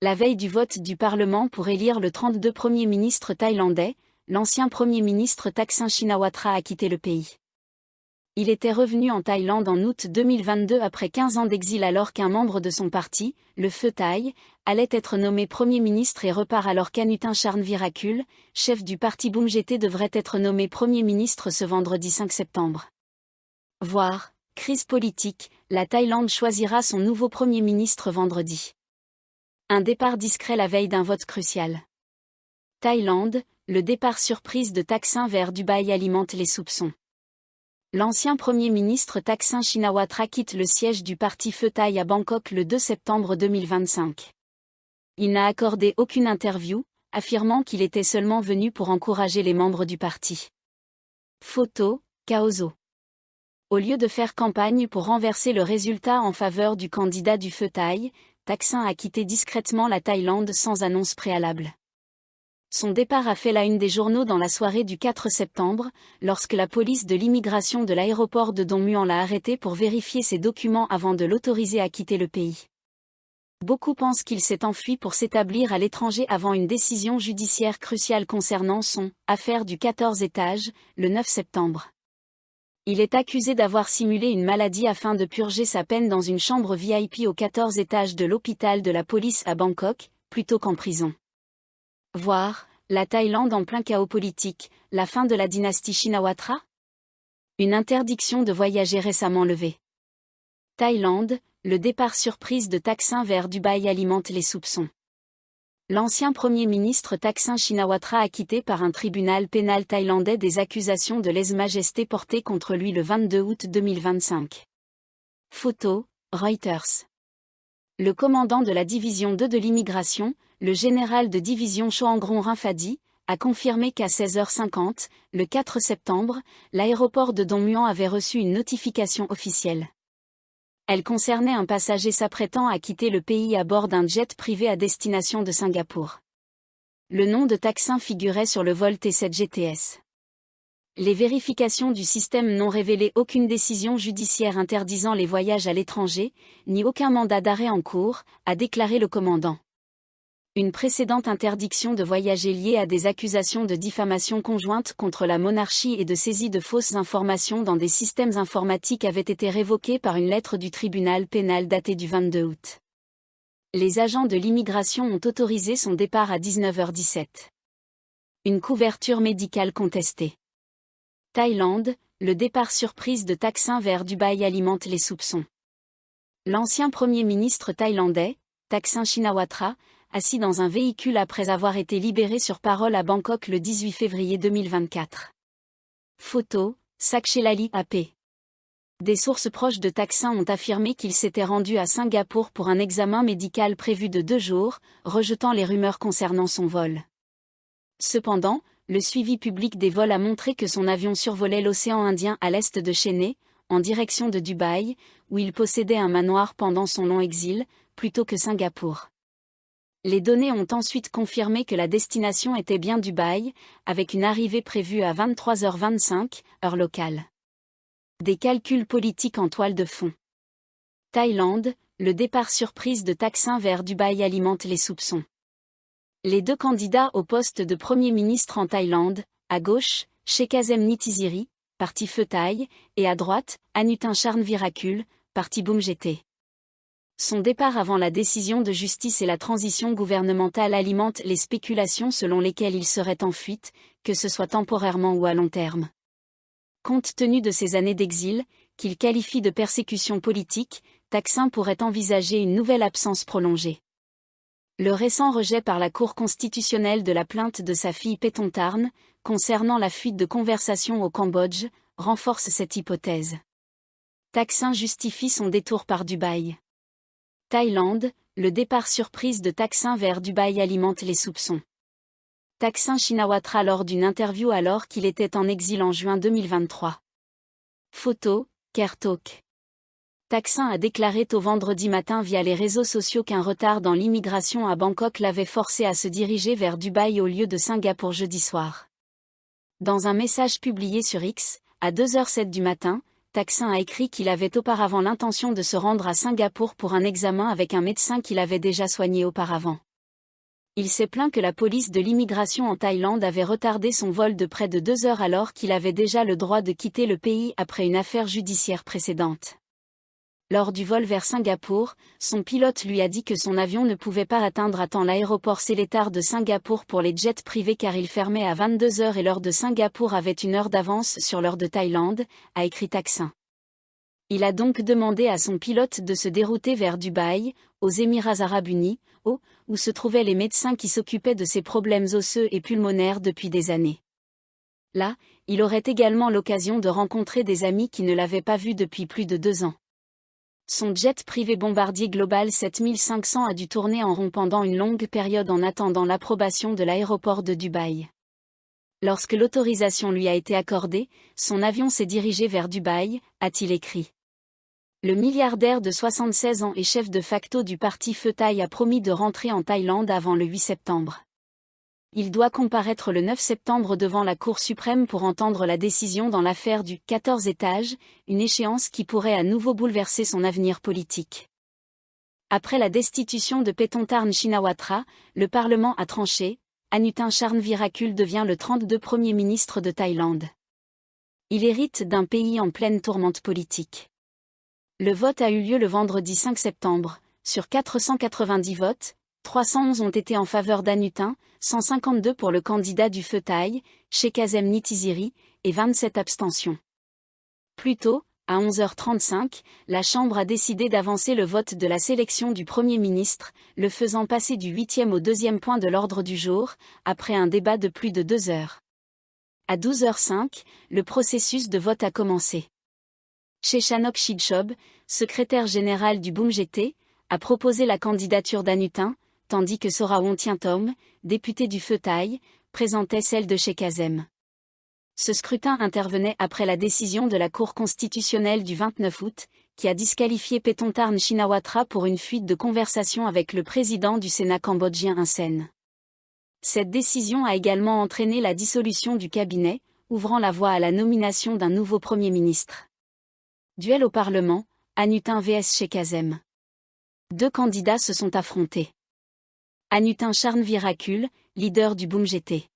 La veille du vote du Parlement pour élire le 32e Premier ministre thaïlandais, l'ancien Premier ministre Thaksin Shinawatra a quitté le pays. Il était revenu en Thaïlande en août 2022 après 15 ans d'exil alors qu'un membre de son parti, le Pheu Thai, allait être nommé Premier ministre et repart alors qu'Anutin Charnvirakul, chef du parti Bumjete devrait être nommé Premier ministre ce vendredi 5 septembre. Voir, crise politique, la Thaïlande choisira son nouveau Premier ministre vendredi. Un départ discret la veille d'un vote crucial. Thaïlande, le départ surprise de Thaksin vers Dubaï alimente les soupçons. L'ancien Premier ministre Thaksin Shinawatra quitte le siège du parti Pheu Thai à Bangkok le 2 septembre 2025. Il n'a accordé aucune interview, affirmant qu'il était seulement venu pour encourager les membres du parti. Photo, Kaoso. Au lieu de faire campagne pour renverser le résultat en faveur du candidat du Pheu Thai, Thaksin a quitté discrètement la Thaïlande sans annonce préalable. Son départ a fait la une des journaux dans la soirée du 4 septembre, lorsque la police de l'immigration de l'aéroport de Don Muang l'a arrêté pour vérifier ses documents avant de l'autoriser à quitter le pays. Beaucoup pensent qu'il s'est enfui pour s'établir à l'étranger avant une décision judiciaire cruciale concernant son « affaire du 14 étage » le 9 septembre. Il est accusé d'avoir simulé une maladie afin de purger sa peine dans une chambre VIP au 14 étage de l'hôpital de la police à Bangkok, plutôt qu'en prison. Voir, la Thaïlande en plein chaos politique, la fin de la dynastie Shinawatra ? Une interdiction de voyager récemment levée. Thaïlande, le départ surprise de Thaksin vers Dubaï alimente les soupçons. L'ancien Premier ministre Thaksin Shinawatra a quitté par un tribunal pénal thaïlandais des accusations de lèse-majesté portées contre lui le 22 août 2025. Photo, Reuters. Le commandant de la division 2 de l'immigration, le général de division Choangron Rinphadi, a confirmé qu'à 16h50, le 4 septembre, l'aéroport de Don Muang avait reçu une notification officielle. Elle concernait un passager s'apprêtant à quitter le pays à bord d'un jet privé à destination de Singapour. Le nom de Thaksin figurait sur le vol T7 GTS. Les vérifications du système n'ont révélé aucune décision judiciaire interdisant les voyages à l'étranger, ni aucun mandat d'arrêt en cours, a déclaré le commandant. Une précédente interdiction de voyager liée à des accusations de diffamation conjointe contre la monarchie et de saisie de fausses informations dans des systèmes informatiques avait été révoquée par une lettre du tribunal pénal datée du 22 août. Les agents de l'immigration ont autorisé son départ à 19h17. Une couverture médicale contestée. Thaïlande, le départ surprise de Thaksin vers Dubaï alimente les soupçons. L'ancien Premier ministre thaïlandais, Thaksin Shinawatra, assis dans un véhicule après avoir été libéré sur parole à Bangkok le 18 février 2024. Photo, Sakchelali AP. Des sources proches de Thaksin ont affirmé qu'il s'était rendu à Singapour pour un examen médical prévu de 2 jours, rejetant les rumeurs concernant son vol. Cependant, le suivi public des vols a montré que son avion survolait l'océan Indien à l'est de Chennai, en direction de Dubaï, où il possédait un manoir pendant son long exil, plutôt que Singapour. Les données ont ensuite confirmé que la destination était bien Dubaï, avec une arrivée prévue à 23h25, heure locale. Des calculs politiques en toile de fond. Thaïlande, le départ surprise de Thaksin vers Dubaï alimente les soupçons. Les 2 candidats au poste de Premier ministre en Thaïlande, à gauche, Shekhazem Nitiziri, parti Pheu Thai, et à droite, Anutin Charnvirakul, parti Bumjete. Son départ avant la décision de justice et la transition gouvernementale alimentent les spéculations selon lesquelles il serait en fuite, que ce soit temporairement ou à long terme. Compte tenu de ses années d'exil, qu'il qualifie de persécution politique, Thaksin pourrait envisager une nouvelle absence prolongée. Le récent rejet par la Cour constitutionnelle de la plainte de sa fille Paetongtarn, concernant la fuite de conversations au Cambodge, renforce cette hypothèse. Thaksin justifie son détour par Dubaï. Thaïlande, le départ surprise de Thaksin vers Dubaï alimente les soupçons. Thaksin Shinawatra lors d'une interview alors qu'il était en exil en juin 2023. Photo, Kertalk. Thaksin a déclaré tôt vendredi matin via les réseaux sociaux qu'un retard dans l'immigration à Bangkok l'avait forcé à se diriger vers Dubaï au lieu de Singapour jeudi soir. Dans un message publié sur X, à 2h07 du matin, Thaksin a écrit qu'il avait auparavant l'intention de se rendre à Singapour pour un examen avec un médecin qu'il avait déjà soigné auparavant. Il s'est plaint que la police de l'immigration en Thaïlande avait retardé son vol de près de 2 heures alors qu'il avait déjà le droit de quitter le pays après une affaire judiciaire précédente. Lors du vol vers Singapour, son pilote lui a dit que son avion ne pouvait pas atteindre à temps l'aéroport Seletar de Singapour pour les jets privés car il fermait à 22 heures et l'heure de Singapour avait une heure d'avance sur l'heure de Thaïlande, a écrit Thaksin. Il a donc demandé à son pilote de se dérouter vers Dubaï, aux Émirats arabes unis, où se trouvaient les médecins qui s'occupaient de ses problèmes osseux et pulmonaires depuis des années. Là, il aurait également l'occasion de rencontrer des amis qui ne l'avaient pas vu depuis plus de 2 ans. Son jet privé Bombardier Global 7500 a dû tourner en rond pendant une longue période en attendant l'approbation de l'aéroport de Dubaï. Lorsque l'autorisation lui a été accordée, son avion s'est dirigé vers Dubaï, a-t-il écrit. Le milliardaire de 76 ans et chef de facto du parti Pheu Thai a promis de rentrer en Thaïlande avant le 8 septembre. Il doit comparaître le 9 septembre devant la Cour suprême pour entendre la décision dans l'affaire du 14 étage, une échéance qui pourrait à nouveau bouleverser son avenir politique. Après la destitution de Paetongtarn Shinawatra, le Parlement a tranché, Anutin Charnvirakul devient le 32e Premier ministre de Thaïlande. Il hérite d'un pays en pleine tourmente politique. Le vote a eu lieu le vendredi 5 septembre. Sur 490 votes, 311 ont été en faveur d'Anutin, 152 pour le candidat du Pheu Thai, Sheikh Nitiziri, et 27 abstentions. Plus tôt, à 11h35, la Chambre a décidé d'avancer le vote de la sélection du Premier ministre, le faisant passer du 8e au 2e point de l'ordre du jour, après un débat de plus de 2 heures. À 12h05, le processus de vote a commencé. Chechanok Chidchob, secrétaire général du BUMJT, a proposé la candidature d'Anutin, tandis que Sora Wontientom, député du Pheu Thai, présentait celle de Sheikh Azem. Ce scrutin intervenait après la décision de la Cour constitutionnelle du 29 août, qui a disqualifié Paetongtarn Shinawatra pour une fuite de conversation avec le président du Sénat cambodgien Hun Sen. Cette décision a également entraîné la dissolution du cabinet, ouvrant la voie à la nomination d'un nouveau Premier ministre. Duel au Parlement, Anutin vs Sheikh Azem. 2 candidats se sont affrontés. Anutin Charnvirakul, leader du BUMJT.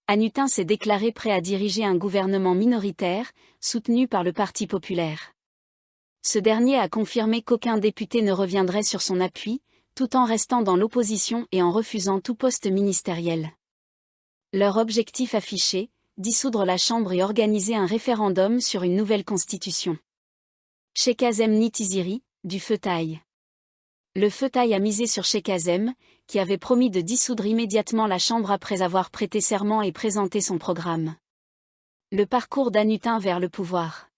Anutin s'est déclaré prêt à diriger un gouvernement minoritaire, soutenu par le Parti populaire. Ce dernier a confirmé qu'aucun député ne reviendrait sur son appui, tout en restant dans l'opposition et en refusant tout poste ministériel. Leur objectif affiché, dissoudre la Chambre et organiser un référendum sur une nouvelle constitution. Sheikh Azem Nitiziri, du Pheu Thai. Le Pheu Thai a misé sur Sheikh Azem, qui avait promis de dissoudre immédiatement la Chambre après avoir prêté serment et présenté son programme. Le parcours d'Anutin vers le pouvoir.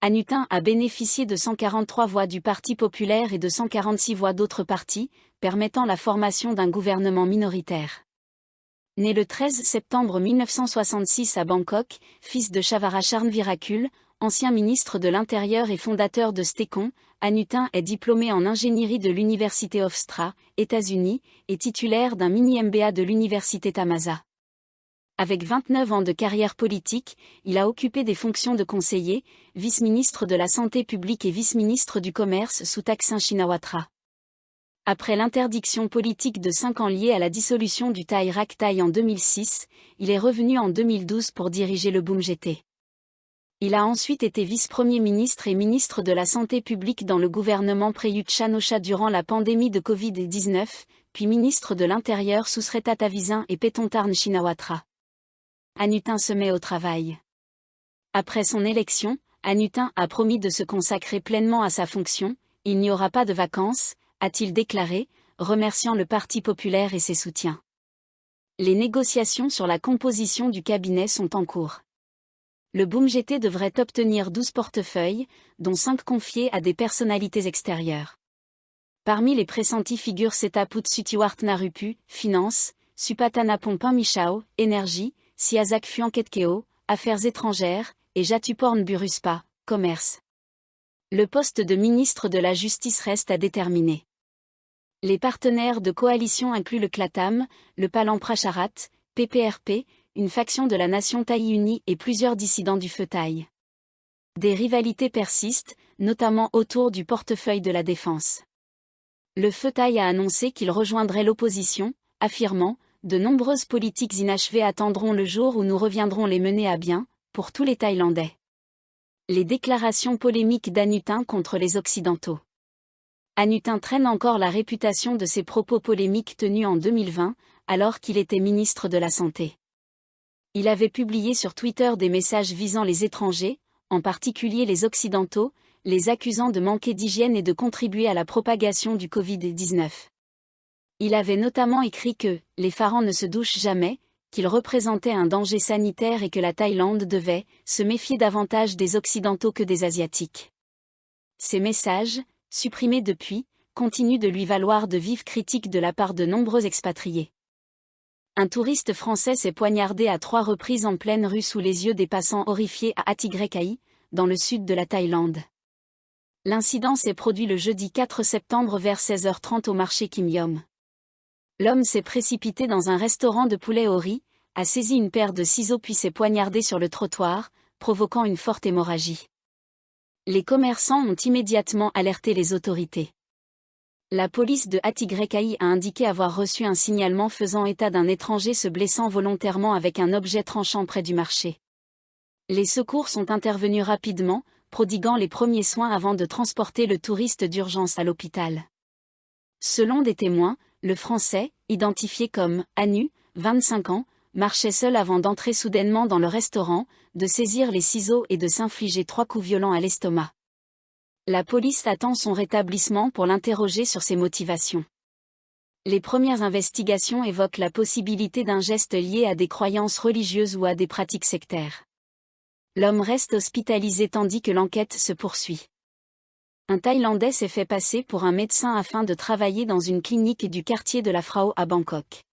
Anutin a bénéficié de 143 voix du Parti populaire et de 146 voix d'autres partis, permettant la formation d'un gouvernement minoritaire. Né le 13 septembre 1966 à Bangkok, fils de Chavara Charnvirakul, ancien ministre de l'Intérieur et fondateur de Stekon, Anutin est diplômé en ingénierie de l'Université Hofstra, États-Unis, et titulaire d'un mini-MBA de l'Université Thammasat. Avec 29 ans de carrière politique, il a occupé des fonctions de conseiller, vice-ministre de la Santé publique et vice-ministre du Commerce sous Thaksin Shinawatra. Après l'interdiction politique de 5 ans liée à la dissolution du Thai Rak Thai en 2006, il est revenu en 2012 pour diriger le BUMJT. Il a ensuite été vice-premier ministre et ministre de la Santé publique dans le gouvernement Prayut Chan-o-cha durant la pandémie de Covid-19, puis ministre de l'Intérieur sous Srettha Thavisin et Paetongtarn Shinawatra. Anutin se met au travail. Après son élection, Anutin a promis de se consacrer pleinement à sa fonction, il n'y aura pas de vacances, a-t-il déclaré, remerciant le Parti populaire et ses soutiens. Les négociations sur la composition du cabinet sont en cours. Le BUMJT devrait obtenir 12 portefeuilles, dont 5 confiés à des personnalités extérieures. Parmi les pressentis figurent Setaput Sutiwartnarupu, Finance, Supatana Pompin Michao, Énergie, Siazak Fuanketkeo, Affaires étrangères, et Jatuporn Buruspa, Commerce. Le poste de ministre de la Justice reste à déterminer. Les partenaires de coalition incluent le Klatam, le Palang Pracharat, PPRP, une faction de la nation Thaï unie et plusieurs dissidents du Pheu Thai. Des rivalités persistent, notamment autour du portefeuille de la défense. Le Pheu Thai a annoncé qu'il rejoindrait l'opposition, affirmant « De nombreuses politiques inachevées attendront le jour où nous reviendrons les mener à bien, pour tous les Thaïlandais ». Les déclarations polémiques d'Anutin contre les Occidentaux. Anutin traîne encore la réputation de ses propos polémiques tenus en 2020, alors qu'il était ministre de la Santé. Il avait publié sur Twitter des messages visant les étrangers, en particulier les Occidentaux, les accusant de manquer d'hygiène et de contribuer à la propagation du Covid-19. Il avait notamment écrit que « les pharaons ne se douchent jamais », qu'ils représentaient un danger sanitaire et que la Thaïlande devait se méfier davantage des Occidentaux que des Asiatiques. Ces messages, supprimés depuis, continuent de lui valoir de vives critiques de la part de nombreux expatriés. Un touriste français s'est poignardé à 3 reprises en pleine rue sous les yeux des passants horrifiés à Athy, dans le sud de la Thaïlande. L'incident s'est produit le jeudi 4 septembre vers 16h30 au marché Kim Yom. L'homme s'est précipité dans un restaurant de poulet au riz, a saisi une paire de ciseaux puis s'est poignardé sur le trottoir, provoquant une forte hémorragie. Les commerçants ont immédiatement alerté les autorités. La police de Athy a indiqué avoir reçu un signalement faisant état d'un étranger se blessant volontairement avec un objet tranchant près du marché. Les secours sont intervenus rapidement, prodiguant les premiers soins avant de transporter le touriste d'urgence à l'hôpital. Selon des témoins, le Français, identifié comme Anu, 25 ans, marchait seul avant d'entrer soudainement dans le restaurant, de saisir les ciseaux et de s'infliger 3 coups violents à l'estomac. La police attend son rétablissement pour l'interroger sur ses motivations. Les premières investigations évoquent la possibilité d'un geste lié à des croyances religieuses ou à des pratiques sectaires. L'homme reste hospitalisé tandis que l'enquête se poursuit. Un Thaïlandais s'est fait passer pour un médecin afin de travailler dans une clinique du quartier de la Phra à Bangkok.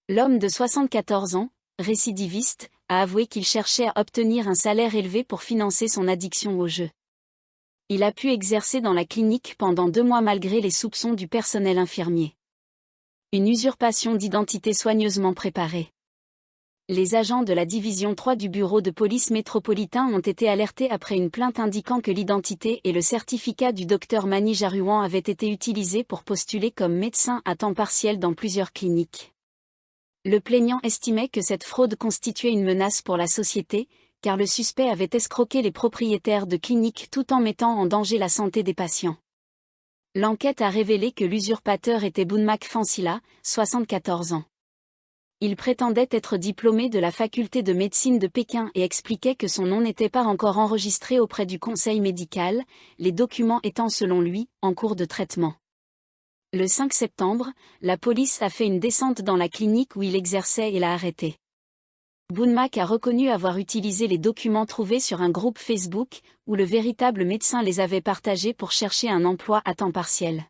L'homme de 74 ans, récidiviste, a avoué qu'il cherchait à obtenir un salaire élevé pour financer son addiction au jeu. Il a pu exercer dans la clinique pendant 2 mois malgré les soupçons du personnel infirmier. Une usurpation d'identité soigneusement préparée. Les agents de la division 3 du bureau de police métropolitain ont été alertés après une plainte indiquant que l'identité et le certificat du docteur Mani Jaruan avaient été utilisés pour postuler comme médecin à temps partiel dans plusieurs cliniques. Le plaignant estimait que cette fraude constituait une menace pour la société, car le suspect avait escroqué les propriétaires de cliniques tout en mettant en danger la santé des patients. L'enquête a révélé que l'usurpateur était Boonmak Phansila, 74 ans. Il prétendait être diplômé de la faculté de médecine de Pékin et expliquait que son nom n'était pas encore enregistré auprès du conseil médical, les documents étant selon lui, en cours de traitement. Le 5 septembre, la police a fait une descente dans la clinique où il exerçait et l'a arrêté. Boonmak a reconnu avoir utilisé les documents trouvés sur un groupe Facebook, où le véritable médecin les avait partagés pour chercher un emploi à temps partiel.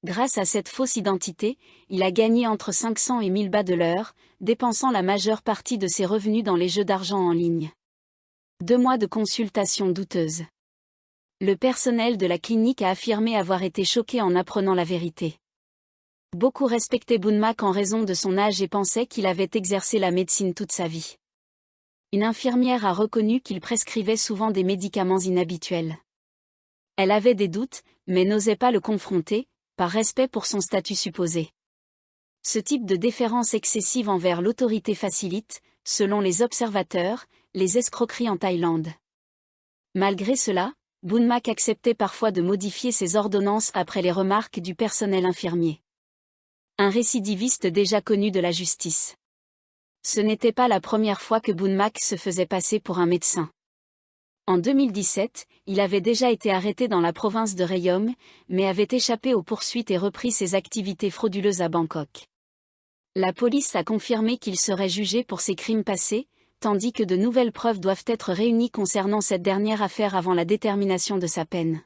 Grâce à cette fausse identité, il a gagné entre 500 et 1000 bahts de l'heure, dépensant la majeure partie de ses revenus dans les jeux d'argent en ligne. 2 mois de consultations douteuses. Le personnel de la clinique a affirmé avoir été choqué en apprenant la vérité. Beaucoup respectaient Boonmak en raison de son âge et pensaient qu'il avait exercé la médecine toute sa vie. Une infirmière a reconnu qu'il prescrivait souvent des médicaments inhabituels. Elle avait des doutes, mais n'osait pas le confronter, par respect pour son statut supposé. Ce type de déférence excessive envers l'autorité facilite, selon les observateurs, les escroqueries en Thaïlande. Malgré cela, Boonmak acceptait parfois de modifier ses ordonnances après les remarques du personnel infirmier. Un récidiviste déjà connu de la justice. Ce n'était pas la première fois que Boonmak se faisait passer pour un médecin. En 2017, il avait déjà été arrêté dans la province de Rayong, mais avait échappé aux poursuites et repris ses activités frauduleuses à Bangkok. La police a confirmé qu'il serait jugé pour ses crimes passés, tandis que de nouvelles preuves doivent être réunies concernant cette dernière affaire avant la détermination de sa peine.